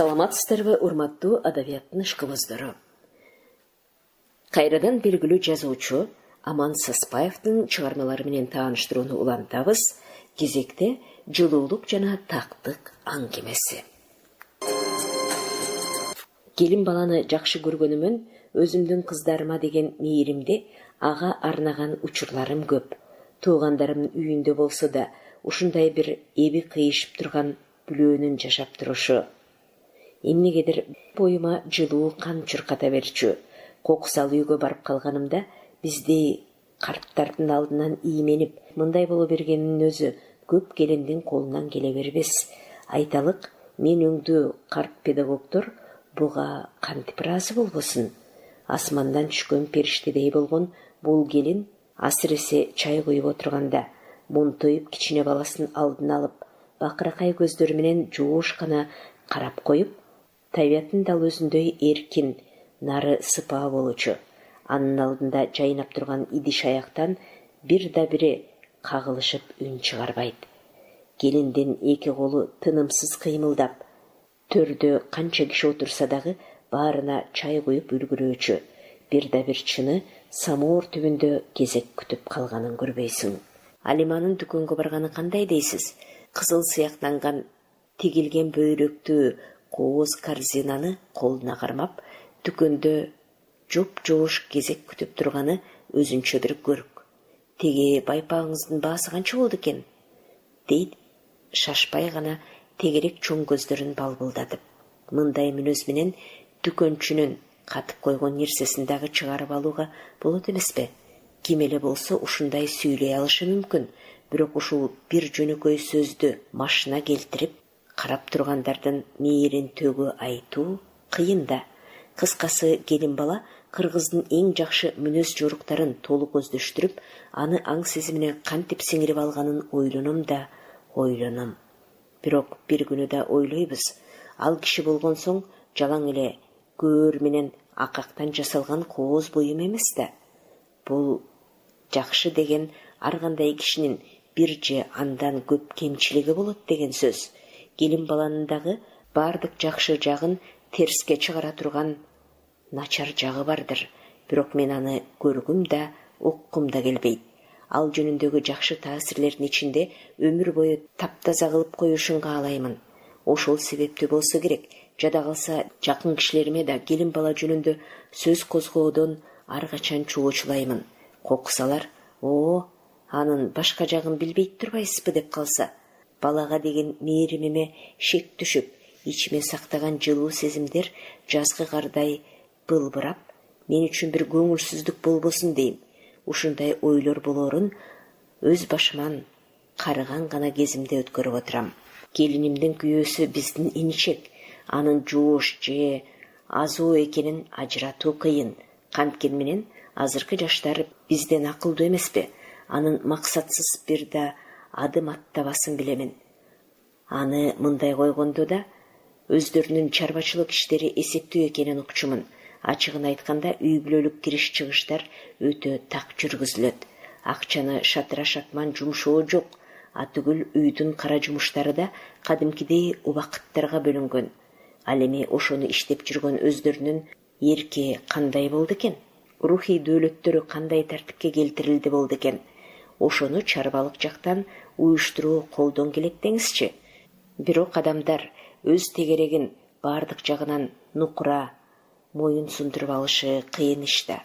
Саламатсыздарбы, урматтуу адабияттын ышкыбыздары. Кайрадан белгилүү жазуучу Аман Саспаевдин чыгармалары менен тааныштырууну улантабыз. Кезекте жылуулук жана тактык аңгемеси. Келин баланы жакшы көргөнүмөн өзүмдүн кыздарыма деген мээримди ага арнаган учурларым көп. Туугандарымдын үйүндө болсо да ушундай бир эби кыйышып турган бүлөөнүн жашап турушу эмнегедир боюма жылуу кан чурката берчү. Кокусал үйгө барып калганымда бизди карттардын алдынан ийменип, мындай боло бергенинин өзү көп келиндин колунан келе бербес. Айталык, мен өңдүү карт педагогдор буга кантип ыраазы болбосун. Асмандан түшкөн периштедей болгон бул келин асыресе чай куюп отурганда монтоюп кичине баласын алдына алып, бакыракай көздөрү менен жоош гана карап коюп, табиаттын дал өзүндөй эркин, нары сыпаа болчу. Анын алдында жайнап турган идиш аяктан бир да бири кагылышып үн чыгарбайт. Келиндин эки колу тынымсыз кыймылдап, төрдө канча киши отурса дагы баарына чай куюп үлгүрөөчү. Бир да бир чыны самоор түбүндө кезек күтүп калганын көрбөйсүң. Алиманын дүкөнгө барганы кандай дейсиз? Кызыл сыяктанган тигилген бөйрөктүү кооз корзинаны колуна кармап, дүкөндө жоп-жоош кезек күтүп турганы өзүнчө бир көрк. Теге байпагыңыздын баасы канча болду экен? Дейт, шашпай гана тегерек чоң көздөрүн балбылдатып. Мындай мүнөз менен дүкөнчүнүн катып койгон нерсесин дагы чыгарып алууга болот эмеспи? Ким эле болсо ушундай сүйлөй алышы мүмкүн, бирок ушул бир жөнөкөй сөздү машына келтирип карап тургандардын мээрин төгү айтуу кыйын да. Кыскасы, келин бала кыргыздын эң жакшы мүнөз жоруктарын толук көздөштүрүп, аны аң сезимине кантип сиңирип алганын ойлоном да ойлоном. Бирок бир күнү да ойлойбуз, ал киши болгон соң жалаң эле көөр менен акактан жасалган кооз буюм эмес да. Бул жакшы деген ар кандай кишинин бир же андан көп кемчилиги болот деген сөз. Келин баланын дагы бардык жакшы жагын терске чыгара турган начар жагы бардыр. Бирок мен аны көргүм да, уккум да келбейт. Ал жөнүндөгү жакшы таасирлердин ичинде өмүр бою таптаза кылып коюшун каалаймын. Ошол себептүү болсо керек, жада калса жакын кишилериме да келин бала жөнүндө сөз козгоодон ар качан чоочулаймын. Кокусалар, анын башка жагын билбейт турбайсызбы деп калса, балага деген мээримиме шек түшүп, ичиме сактаган жылуу сезимдер жазгы кардай былбырап, мен үчүн бир көңүлсүздүк болбосун дейм. Ушундай ойлор болорун өз башыман карыган гана кезимде өткөрүп отурам. Келинимдин күйөөсү биздин иничек, анын жоош же азуу экенин ажыратуу кыйын. Канткени менен азыркы жаштар бизден акылдуу эмеспи? Анын максатсыз бир да адым аттабасын билемин. Аны мындай койгондо да өздөрүнүн чарбачылык иштери эсептүү экенин укчумун. Ачыгын айтканда үй бүлөлүк кириш-чыгыштар өтө так жүргүзүлөт. Акчаны шатыра шатман жумшоо жок. Атүгүл үйдүн кара жумуштары да кадимкидей убакыттарга бөлүнгөн. Ал эми ошону иштеп жүргөн өздөрүнүн эрки кандай болду экен? Рухий дөөлөттөрү кандай тартипке келтирилди болду экен? Ошону чарбалык жактан уюштуруу колдон келет деңизчи. Бирок адамдар өз тегерегин бардык жагынан нукура моюн сундуруп алышы кыйын иш да.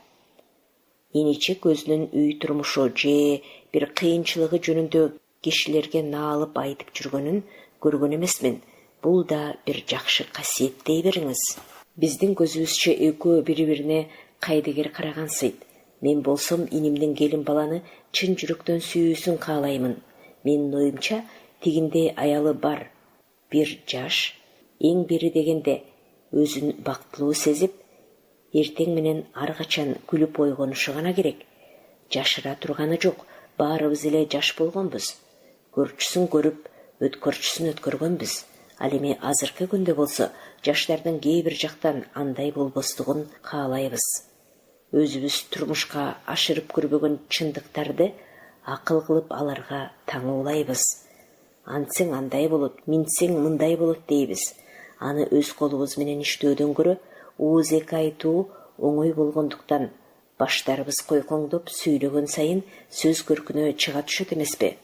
Иничек өзүнүн үй турмушу же бир кыйынчылыгы жөнүндө кишилерге наалып айтып жүргөнүн көргөн эмесмин. Бул да бир жакшы касиет дей бериңиз. Биздин көзүбүзчө экөө бири-бирине кайдыгер карагансыйт. Мен болсом инимдин келин баланы чын жүрөктөн сүйүүсүн каалаймын. Менин оюмча, тигинде аялы бар бир жаш, эң бери дегенде өзүн бактылуу сезип, эртең менен ар качан күлүп ойгонушу гана керек. Жашыра турганы жок, баарыбыз эле жаш болгонбуз. Көрчүсүн көрүп, өткөрчүсүн өткөргөнбүз. Ал эми азыркы күндө болсо, жаштардын кээ бир жактан андай болбостугун каалайбыз. Өзүбүз турмушка ашырып көрбөгөн чындыктарды акыл кылып аларга таңуулайбыз. Антсең андай болот, минтсең мындай болот дейбиз. аны өз колубуз менен иштөөдөн көрө ооз эки айтуу оңой болгондуктан баштарыбыз койкоңдоп сүйлөгөн сайын сөз көркүнө чыга түшөт эмеспи?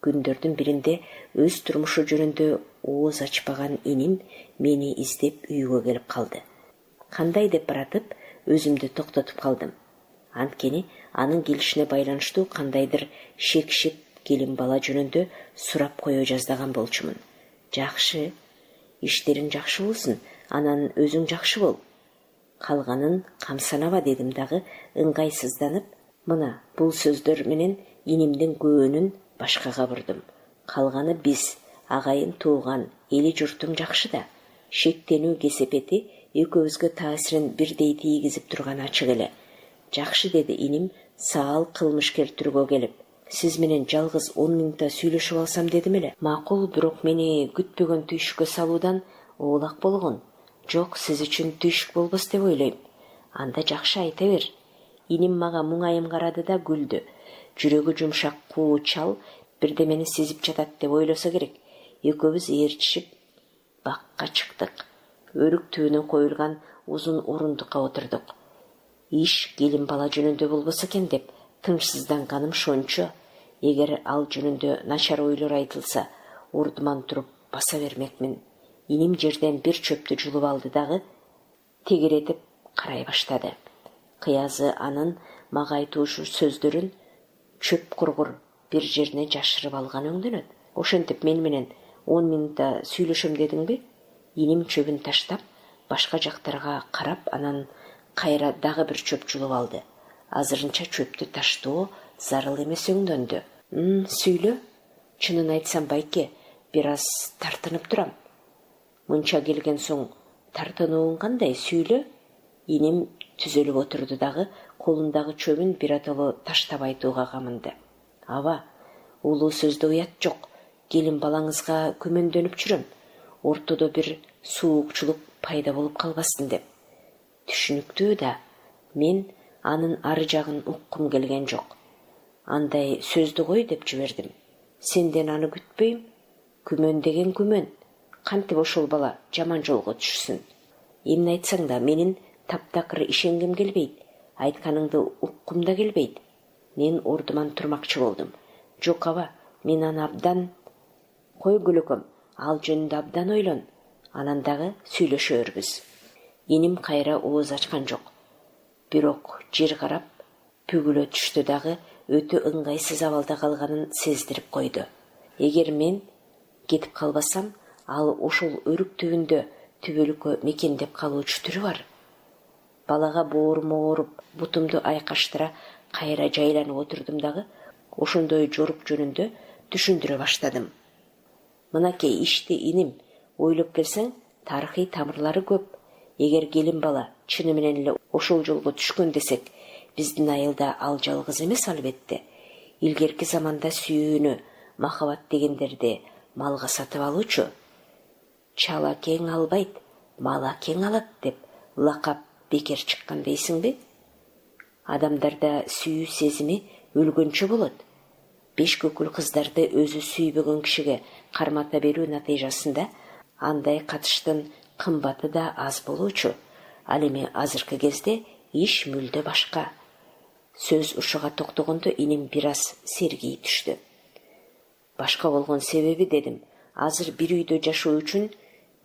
Күндөрдүн биринде өз турмушу жөнүндө ооз ачпаган иним мени издеп үйгө келип калды. Кандай деп баратып өзүмдү токтотуп калдым. Анткени анын келишине байланыштуу кандайдыр шек-шек келин бала жөнүндө сурап кое жаздаган болчумун. Жакшы, иштериң жакшы болсун, анан өзүң жакшы бол. Калганын камсанаба дедим дагы ыңгайсызданып, мына бул сөздөр менен инимдин көөнүн башкага бурдум. Калганы биз, агайын тууган, эли журтуң жакшы да. Шектенүү кесепети экөөбүзгө таасирин бирдей тийгизип турганы ачык эле. Жакшы, деди иним саал кылмышкер түргө келип. Сиз менен жалгыз 10 минутта сүйлөшүп алсам дедим эле. Макул, бирок мени күтпөгөн түйшүккө салуудан оолак болгон. Жок, сиз үчүн түйшүк болбос деп ойлойм. Анда жакшы, айта бер. Иним мага муңайым карады да күлдү. Жүрөгү жумшак куу чал бирдемени сезип жатат деп ойлосо керек. Экөөбүз ээрчишип бакка чыктык. Өрүк түбүнө коюлган узун орундукка отурдук. Иш келин бала жөнүндө болбосо экен деп тынчсызданганым шончо. Эгер ал жөнүндө начар ойлор айтылса, ордуман туруп баса бермекмин. Иним жерден бир чөптү жулуп алды дагы тегеретип карай баштады. Кыязы анын мага айтуучу сөздөрүн чөп кургур бир жерине жашырып алган өңдөнөт. Ошентип мен менен 10 минутта сүйлөшөм дедиңби? Иним чөбүн таштап, башка жактарга карап, анан кайра дагы бир чөп жулуп алды. Азырынча чөптү таштоо зарыл эмес өңдөндү. Сүйлө. Чынын айтсам, байке, бир аз тартынып турам. Мынча келген соң тартынуун кандай, сүйлө? Иним түзөлүп отурду дагы колундагы чөбүн биратоло таштап айтууга камынды. Аба, улуу сөздө уят жок. Келин балаңызга күмөндөнүп жүрөм. Ортодо бир суукчулук пайда болуп калбасын деп. Түшүнүктүү да, мен анын ары жагын уккум келген жок. Андай сөздү кой деп жибердим. Сенден аны күтпөйм. Күмөн деген күмөн. Кантип ошол бала жаман жолго түшсүн. Эмне айтсаң да менин таптакыр ишенгим келбейт. Айтканыңды уккум да келбейт. Мен ордуман турмакчы болдум. Жок, аба, мен аны абдан... Кой көлөкөм, ал жөнүндө абдан ойлон. Анан дагы сүйлөшөрбүз. Иним кайра ооз ачкан жок. Бирок жер карап пүгүлө түштү дагы өтө ыңгайсыз абалда калганын сездирип койду. Эгер мен кетип калбасам, ал ошол өрүк түбүндө түбөлүккө мекендеп калуучу түрү бар. Балага боорум ооруп, бутумду айкаштыра кайра жайланып отурдум дагы ошондой жорук жөнүндө түшүндүрө баштадым. Мынакей ишти, иним, ойлоп келсең, тарыхый тамырлары көп. Эгер келин бала чыны менен эле ошол жолго түшкөн десек, биздин айылда ал жалгыз эмес албетте. Илгерки заманда сүйүүнү, махабат дегендерди малга сатып алуучу. Чала кең албайт, мала кең алат деп лакап бекер чыккан дейсиңби? Адамдарда сүйүү сезими өлгөнчө болот. Беш көкүл кыздарды өзү сүйбөгөн кишиге кармата берүү натыйжасында андай катыштын кымбаты да аз болуучу. Ал эми азыркы кезде иш мүлдө башка. Сөз ушуга токтогондо иним бир аз сергий түштү. Башка болгон себеби, дедим, азыр бир үйдө жашоо үчүн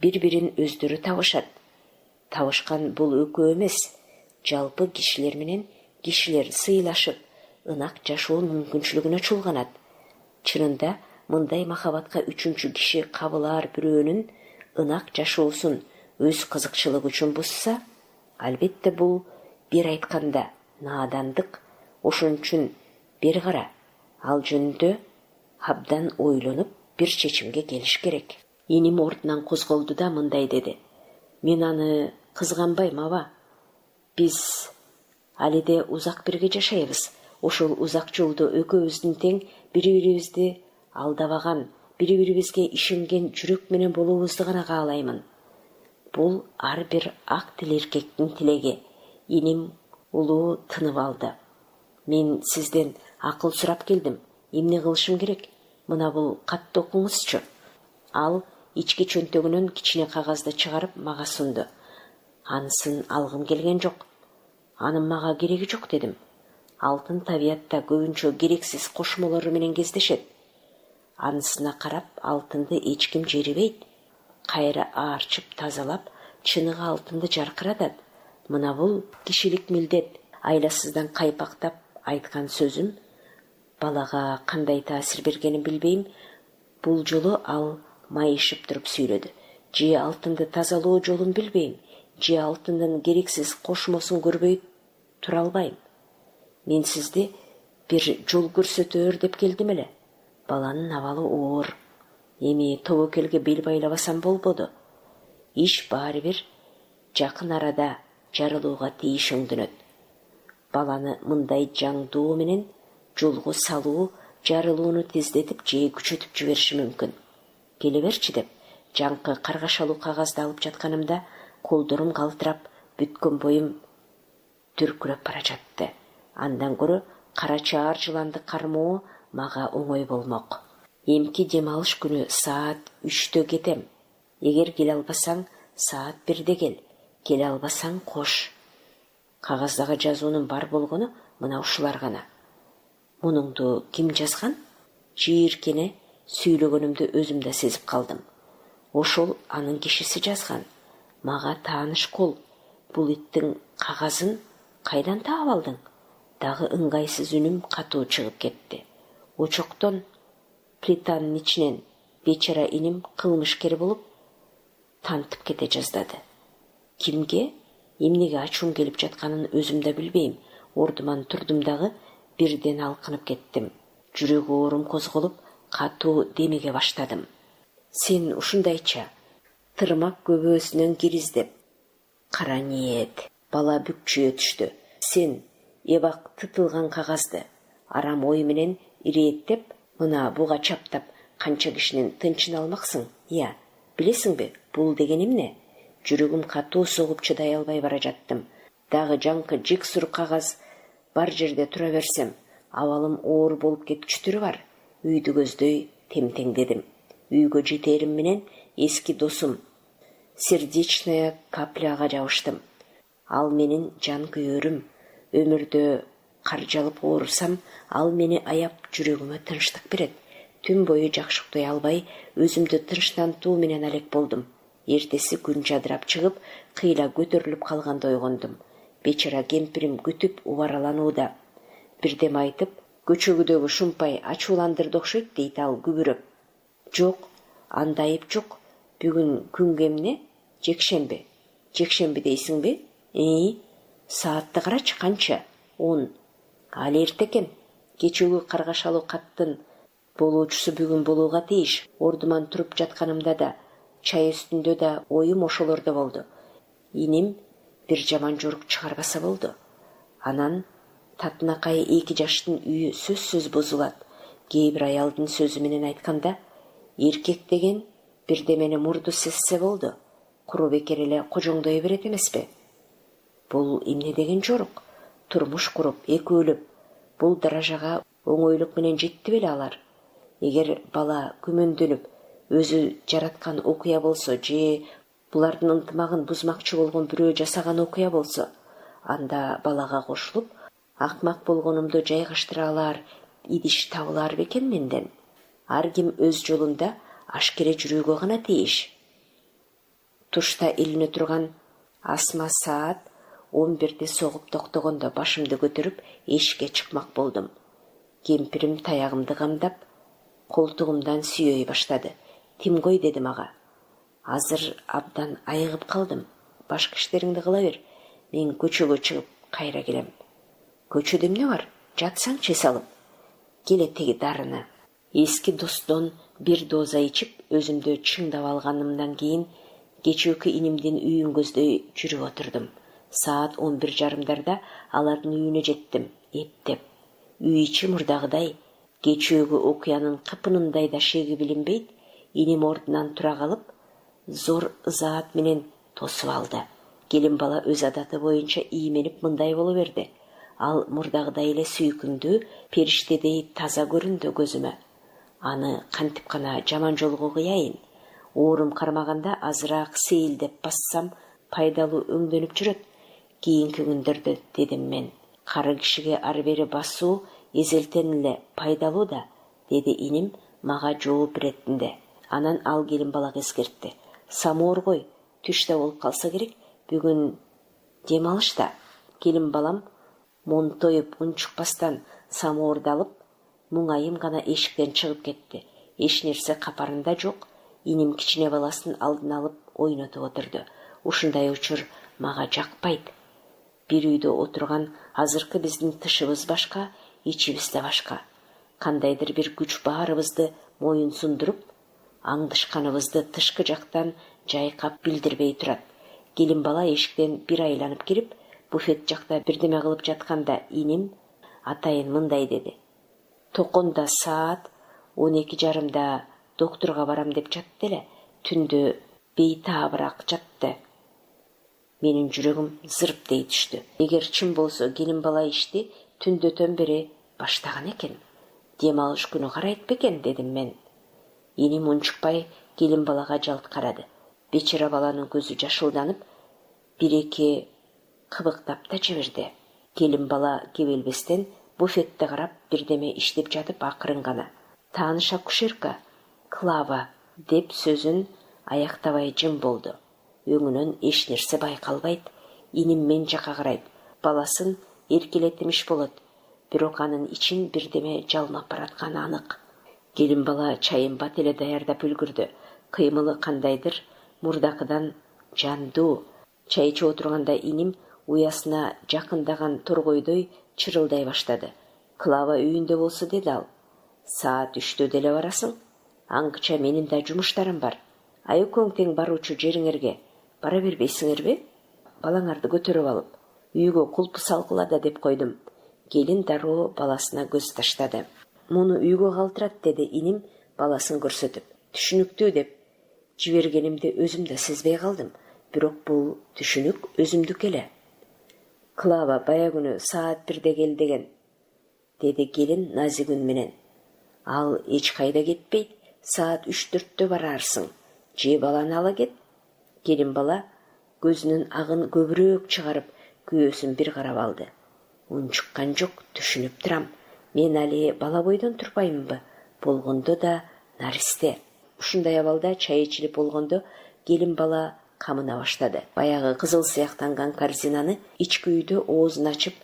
бири-бирин өздөрү табышат. Табышкан бул экөө эмес, жалпы кишилер менен кишилер сыйлашып, ынак жашоо мүмкүнчүлүгүнө чулганат. Чынында мындай махабатка үчүнчү киши кабылаар бирөөнүн ынак жашоосун өз кызыкчылыгы үчүн бузса, албетте бул бир айтканда наадандык. Ошон үчүн бир кара, ал жөнүндө абдан ойлонуп бир чечимге келиш керек. Иним ордунан козголду да мындай деди. Мен аны кызганбайм, аба. Биз алиде узак бирге жашайбыз. Ошол узак жолдо экөөбүздүн тең бири-бирибизди алдабаган, бири-бирибизге ишенген жүрөк менен болуубузду гана каалаймын. Бул ар бир ак тил эркектин тилеги. Иним улуу тынып алды. Мен сизден акыл сурап келдим. Эмне кылышым керек? Мына бул катты окуңузчу. Ал ички чөнтөгүнөн кичине кагазды чыгарып мага сунду. Анысын алгым келген жок. Анын мага кереги жок дедим. Алтын табиятта көбүнчө керексиз кошмолору менен кездешет. Анысына карап, алтынды эч ким жерибейт. Кайра аарчып тазалап, чыныгы алтынды жаркыратат. Мына бул кишилик милдет. Айласыздан кайпактап айткан сөзүм балага кандай таасир бергенин билбейм. Бул жолу ал майышып туруп сүйлөдү. Же алтынды тазалоо жолун билбейм, же алтындын керексиз кошмосун көрбөй тура албайм. Мен сизди бир жол көрсөтөр деп келдим эле. Баланын абалы оор. Эми тобокелге бел байлабасам болбоду. Иш баары бир жакын арада жарылууга тийиш өңдөнөт. Баланы мындай жаңдуу менен жолго салуу жарылууну тездетип же күчөтүп жибериши мүмкүн. Келе берчи деп жаңкы каргашалуу кагазды алып жатканымда колдорум калтырап, бүткөн боюм дүркүрөп бара жатты. Андан көрө кара чаар жыланды кармоо мага оңой болмок. Эмки дем алыш күнү саат 3-тө кетем. Эгер келе албасаң, саат 1-де кел. Келе албасаң кош. Кагаздагы жазуунун бар болгону мына ушулар гана. Мунуңду ким жазган? Жийиркене сүйлөгөнүмдү өзүм да сезип калдым. Ошол анын кишиси жазган. Мага тааныш кол. Бул иттин кагазын кайдан таап алдың? Дагы ыңгайсыз үнүм катуу чыгып кетти. Очоктон плитанын ичинен бечара иним кылмышкер болуп тантып кете жаздады. Кимге, эмнеге ачуум келип жатканын өзүм да билбейм. Ордуман турдум дагы бирден алкынып кеттим. Жүрөк оорум козголуп, катуу демеге баштадым. Сен ушундайча тырмак көбөөсүнөн кириздеп. Кара ниет. Бала бүкчүө түштү. Сен эбак тытылган кагазды арам ой менен ирээттеп, мына буга чаптап, канча кишинин тынчын алмаксың? Ия, билесиңби, бул деген эмне? Жүрөгүм катуу согуп чыдай албай бара жаттым. Дагы жаңкы жиксур кагаз бар жерде тура берсем, абалым оор болуп кетчүтүрү бар. Үйдү көздөй темтеңдедим. Үйгө жетерим менен эски досум сердечная капляга жабыштым. Ал менин жан күйөрүм. Өмүрдө каржалып оорусам, ал мени аяп жүрөгүмө тынчтык берет. Түн бою жакшы уктай албай, өзүмдү тынчтантуу менен алек болдум. Эртеси күн жадырап чыгып, кыйла көтөрүлүп калганда ойгондум. Бечара кемпирим күтүп убараланууда. Бирдем айтып, көчөгүдөгү шумпай ачууландырды окшойт дейт ал күбүрөп. Жок, анда айып жок. Бүгүн күнгө эмне? Жекшемби. Жекшемби дейсиңби? Саатты карачы, канча? 10. Ал эрте экен. Кечүүгү каргашалуу каттын болуучусу бүгүн болууга тийиш. Ордуман туруп жатканымда да, чай үстүндө да оюм ошолордо болду. Иним бир жаман жорук чыгарбаса болду. Анан татынакай 2 жаштын үйү сөзсүз бузулат. Кээ бир аялдын сөзү менен айтканда, эркек деген бирдемени мурду сезсе болду. Куру бекер эле кожоңдой берет эмеспи? Бул эмне деген жорук? Турмуш куруп, экөөлөп, бул даражага оңойлук менен жетти беле алар? Эгер бала күмөндөнүп, өзү жараткан окуя болсо, же булардын ынтымагын бузмакчы болгон бирөө жасаган окуя болсо, анда балага кошулуп, акмак болгонумду жайгаштыра алар идиш табылар бекен менден? Ар ким өз жолунда ашкере жүрүүгө гана тийиш. Тушта илине турган асма саат 11-де согуп токтогондо башымды көтөрүп эшикке чыкмак болдум. Кемпирим таягымды камдап, колтугумдан сүйөй баштады. Тимгой дедим ага. Азыр абдан айыгып калдым. Башка иштериңди кыла бер. Мен көчөгө чыгып кайра келем. Көчөдө эмне бар? Жатсаңчы салып. Келе теги дарыны. Эски достон бир доза ичип, өзүмдү чыңдап алганымдан кийин кечөөкү инимдин үйүн көздөй жүрүп отурдум. Саат 11:30 алардын үйүнө жеттим, эптеп. Үй ичи мурдагыдай, кечөөкү окуянын кыпынындай да шеги билинбейт. Иним ордунан тура калып, зор ызаат менен тосуп алды. Келин бала өз адаты боюнча ийменип мындай боло берди. Ал мурдагыдай эле сүйкүмдүү, периштедей таза көрүндү көзүмө. Аны кантип гана жаман жолго кыяйын. Оорум кармаганда азыраак сейилдеп бассам пайдалуу өңдөнүп жүрөт. Кийинки күндөрдө дедим мен. Кары кишиге ары бери басуу эзелтен эле пайдалуу да, деди иним мага жооп беретинде. Анан ал келин балага эскертти. Самоор кой, түштө болуп калса керек, бүгүн дем алыш да. Келин балам монтоюп унчукпастан самоорду алып, муңайым гана эшиктен чыгып кетти. Эч нерсе капарында жок. Иним кичине баласын алдына алып ойнотуп отурду. Ушундай учур мага жакпайт. Бир үйдө отурган азыркы биздин тышыбыз башка, ичибиз да башка. Кандайдыр бир күч баарыбызды моюн сундуруп, аңдышканыбызды тышкы жактан жайкап билдирбей турат. Келин бала эшиктен бир айланып кирип, буфет жакта бирдеме кылып жатканда иним атайын мындай деди. Токонда саат 12:30 доктурга барам деп жатты эле, түндө бейтаабыраак жатты. Менин жүрөгүм зырп дей түштү. Эгер чын болсо келин бала ишти түндөтөн бери баштаган экен. Дем алыш күнү карайт бекен, дедим мен. Иним унчукпай келин балага жалт карады. Бечара баланын көзү жашылданып, бир-эки кыбыктап да жиберди. Келин бала кебелбестен буфетте карап бирдеме иштеп жатып акырын гана «Тааныш акушерка, Клава» деп сөзүн аяктабай жым болду. Өңүнөн эч нерсе байкалбайт. Иним мен жака карайт. Баласын эркелетимиш болот. Бирок анын ичин бирдеме жалмап баратканы анык. Келин бала чайын бат эле даярдап үлгүрдү. Кыймылы кандайдыр мурдакыдан жандуу. Чай ичип отурганда иним уясына жакындаган торгойдой чырылдай баштады. «Клава үйүндө болсо», деди ал. «Саат 3-тө деле барасың? Аңгыча менин да жумуштарым бар. Айыкөң тең баруучу жериңерге бара бербейсиңерби?» Балаңарды көтөрүп алып, үйгө кулпу салгыла да деп койдум. Келин дароо баласына көз таштады. «Муну үйгө калтырат», деди иним баласын көрсөтүп. «Түшүнүктүү» деп жибергенимди өзүм да сезбей калдым. Бирок бул түшүнүк өзүмдүк эле. «Клава баягүнү саат 1-де кел деген», деди келин назик үн менен. «Ал эч кайда кетпейт, саат 3-4-тө барарсың. Же баланы ала кет». Келин бала көзүнүн агын көбүрөөк чыгарып, күйөөсүн бир карап алды. «Унчуккан жок, түшүнүп турам. Мен али бала бойдон турбаймынбы? Болгондо да наристе». Ушундай абалда чай ичилип болгондо келин бала камына баштады. Баягы кызыл сыяктанган корзинаны ички үйдө оозун ачып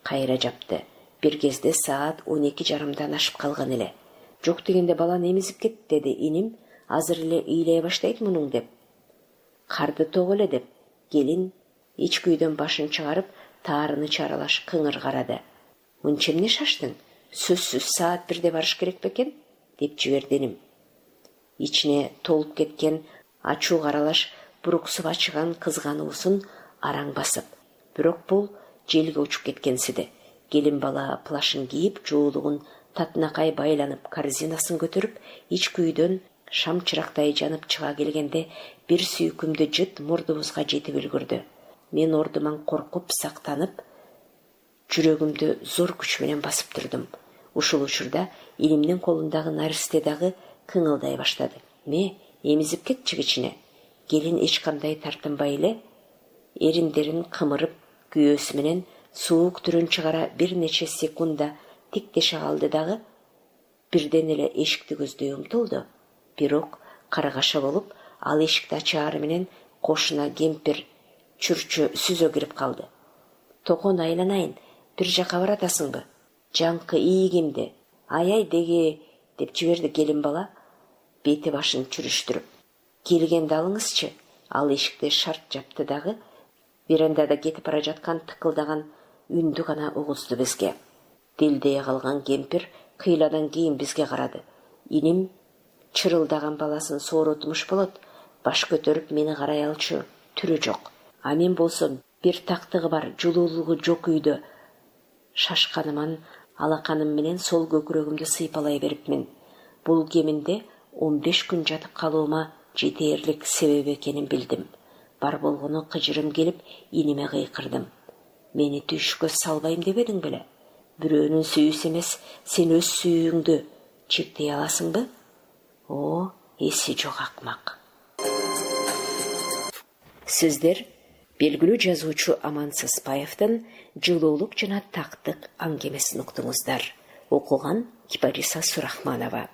кайра жапты. Бир кезде саат 12:30 ашып калган эле. «Жок дегенде баланы эмизип кет», деди иним. «Азыр эле ыйлай баштайт мунуң» деп. «Карды тог эле» деп келин ички үйдөн башын чыгарып таарыны чаралаш кыңыр карады. «Мынча эмне шаштың? Сөзсүз саат 1-де барыш керек бекен?» деп жибердиним. Ичине толуп кеткен ачуу каралаш буруксуп ачыган кызгануусун араң басып. Бирок бул желге учуп кеткенсиди. Келин бала плашын кийип, жуулугун татынакай байланып, корзинасын көтөрүп, ички үйдөн шам чырактай жанып чыга келгенде бир сүйкүмдүү жыт мурдубузга жетип үлгүрдү. Мен ордуман коркуп, сактанып, жүрөгүмдү зор күч менен басып турдум. Ушул учурда инимдин колундагы наристе дагы кыңылдай баштады. Эмизип кетчи кичине». Келин эч кандай тартынбай эле эриндерин кымырып, күйөөсү менен суук түрүн чыгара бир нече секунда тиктеше калды дагы бирден эле эшикти көздөй умтулду. Бирок каргаша болуп, ал эшикти ачаары менен кошуна кемпир чүрчү сүзө кирип калды. «Токон айланайын, бир жака баратасыңбы? Жаңкы ийгимди. Ай деги» деп жиберди келин бала бети башын чүрүштүрүп. «Келгенди алыңызчы». Ал эшикти шарт жапты дагы верандада кетип бара жаткан тыкылдаган үндү гана угузду бизге. Делдей калган кемпир кыйладан кийин бизге карады. Иним чырылдаган баласын сооротмуш болот. Баш көтөрүп мени карай алчу түрү жок. А мен болсом бир тактыгы бар, жулуулугу жок үйдө шашканыман алаканым менен сол көкүрөгүмдү сыйпалай берипмин. Бул кеминде 15 күн жатып калуума жетээрлик себеп экенин билдим. Бар болгону кыжырым келип, иниме кыйкырдым. «Мени түшкө салбайм дебедиң беле? Бирөөнүн сүйүүсү эмес, сен өз сүйүүңдү чектей аласыңбы?» «О, эси жок акмак». Сіздер белгілі жазуучу Аман Саспаевтың «Жылуулук жана тактык» аңгемесин уктуңуздар. Окуган Кипариса Сурахманова.